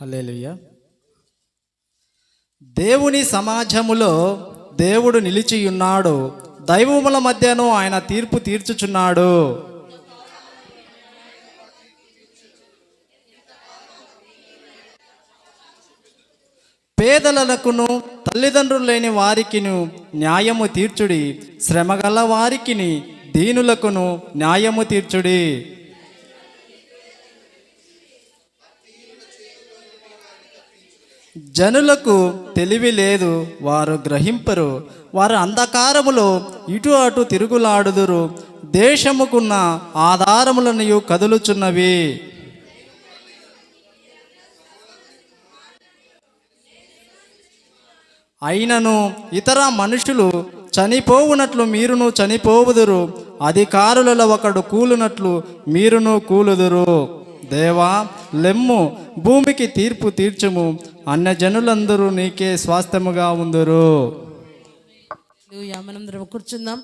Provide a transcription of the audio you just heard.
హల్లెలూయా. దేవుని సమాజములో దేవుడు నిలిచియున్నాడు, దైవముల మధ్యను ఆయన తీర్పు తీర్చుచున్నాడు. పేదలకును తల్లిదండ్రులు లేని వారికిను న్యాయము తీర్చుడి, శ్రమగల వారికిని దీనులకును న్యాయము తీర్చుడి. జనులకు తెలివి లేదు, వారు గ్రహింపరు. వారు అంధకారములో ఇటు అటు తిరుగులాడుదురు, దేశముకున్న ఆధారములను కదులుచున్నవి. అయినను ఇతర మనుషులు చనిపోవునట్లు మీరును చనిపోవుదురు, అధికారులలో ఒకడు కూలునట్లు మీరును కూలుదురు. దేవా లెమ్ము, భూమికి తీర్పు తీర్చుము, అన్యజనులందరూ నీకే స్వాస్థ్యముగా ఉందురు. మనందరం కూర్చుందాం.